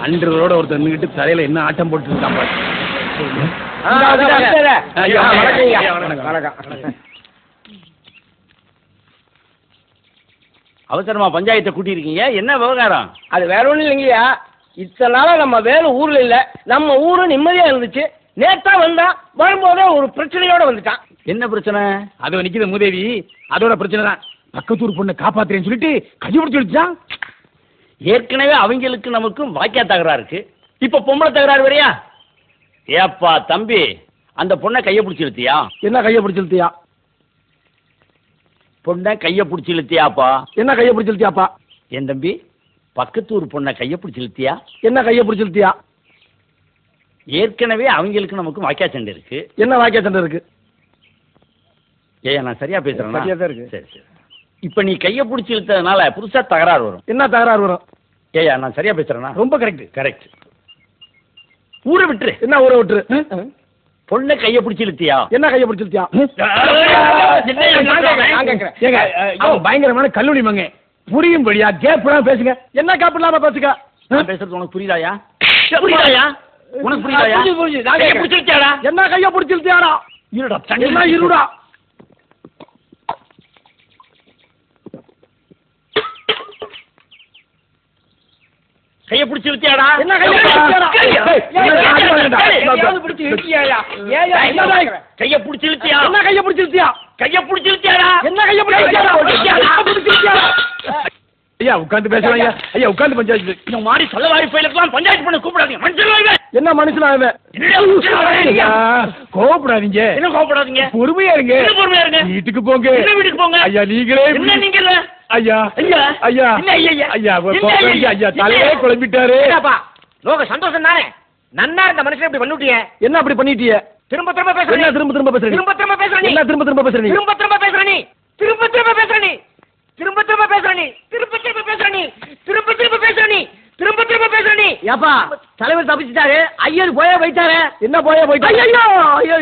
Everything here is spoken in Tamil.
அன்றரோட ஒருத்தர் நின்றுட்டு தலையில என்ன ஆட்டம் போட்டு இருக்கான் பாரு. அவசரமா பஞ்சாயத்தை கூட்டியிருக்கீங்க, என்ன விவகாரம்? அது வேற ஒன்றும் இல்லைங்கய்யா. இத்தனை நாளா நம்ம வேலை ஊர்ல இல்ல, நம்ம ஊரு நிம்மதியா இருந்துச்சு. நேத்தா வந்தா வரும்போதே ஒரு பிரச்சனையோட வந்துட்டான். என்ன பிரச்சனை? அதோ நிக்கிற மூதேவி, அதோட பிரச்சனை தான். பக்கத்தூர் பொண்ணை காப்பாத்துறேன்னு சொல்லிட்டு கைப்பிடிச்சு வச்சான். ஏற்கனவே அவங்களுக்கு நமக்கும் வாக்கியா தகராறு இருக்கு, இப்ப பொம்பளை தகராறு வரையா? ஏப்பா தம்பி, அந்த பொண்ணை கையை பிடிச்சி இழுத்தியா? என்ன கையை பிடிச்சி இழுத்தியா? பொண்ணை கையை பிடிச்சி இழுத்தியாப்பா? என்ன கையை பிடிச்சி இழுத்தியாப்பா? என் தம்பி, பக்கத்தூர் பொண்ணை கையை பிடிச்சி இழுத்தியா? என்ன கையை பிடிச்சி இழுத்தியா? ஏற்கனவே அவங்களுக்கு நமக்கும் வாக்கியா சண்டை இருக்கு. என்ன வாக்கியா சண்டை இருக்கு? ஏன் நான் சரியா பேசுறேன்? சரியா தான் இருக்கு. சரி சரி. இப்ப நீ கையை பிடிச்சி இழுத்ததுனால புதுசா தகராறு வரும். என்ன தகராறு வரும்? ஏயா நான் சரியா பேசுறேன்னா? ரொம்ப கரெக்ட். கரெக்ட். ஊரை விட்டுரு. என்ன ஊரை விட்டுரு? பொண்ணை கையை பிடிச்சி இழுத்தியா? என்ன கையை பிடிச்சி இழுத்தியா? பயங்கரமான கல்லூரி மங்க புரியும்படியா கேப் பேசுங்க. என்ன கேப் இல்லாம பேசுங்க? நான் பேசுறது உனக்கு புரியுதாயா? புரியுதாயா? உனக்கு புரியுதாயா? கையை பிடிச்சி இழுத்தியாடா? என்ன கையை பிடிச்சி இழுத்தியாடா? இருடா என்ன இருடா? கையை பிடிச்சி இழுத்தியாடா? என்ன கையை பிடிச்சி இழுத்தியாடா? கையை பிடிச்சி இழுத்தியா? என்ன கையை பிடிச்சி இழுத்தியா? கையை பிடிச்சி இழுத்தியாடா? என்ன கையை பிடிச்சி இழுத்தியாடா? ஐயா உட்காந்து பேசுறாங்க. ஐயா உட்காந்து பஞ்சாயத்து. இந்த மாதிரி சொல்லவாரி பயிலுக்கெல்லாம் பஞ்சாயத்து பண்ண கூப்பிடாதீங்க. மனுஷன் என்ன மனுஷனாவே? கோவப்படாதீங்க. என்ன கோவப்படாதீங்க? பொறுமையா இருங்க. என்ன பொறுமையா இருங்க? வீட்டுக்கு போங்க. என்ன வீட்டுக்கு போங்க? ஐயா நீங்களே என்ன நீங்க இல்ல? ஐயா ஐயா ஐயா என்ன ஐயா? ஐயா ஐயா தலையே குழம்பிட்டாரு. லோக சந்தோஷம் தானே. நன்னா இந்த மனுஷன் இப்படி பண்ணிட்டீங்க. என்ன அப்படி பண்ணிட்டீங்க? திரும்ப திரும்ப பேசுற. என்ன திரும்ப திரும்ப பேசுற? திரும்ப திரும்ப பேசுற நீ. என்ன திரும்ப திரும்ப பேசுற நீ? திரும்ப திரும்ப பேசுற நீ. திரும்ப திரும்ப பேசுற நீ. திரும்ப திரும்ப பேசுற நீ. திரும்ப திரும்ப பேசுற நீ. திரும்ப திரும்ப பேசுற நீ. திரும்ப திரும்ப பேசுற நீ. ஏப்பா தலைவர் தப்பிச்சிட்டாரு. ஐயர் போயே போயிட்டாரு. என்ன போயே போயிட்டாரு? ஐயோ ஐயோ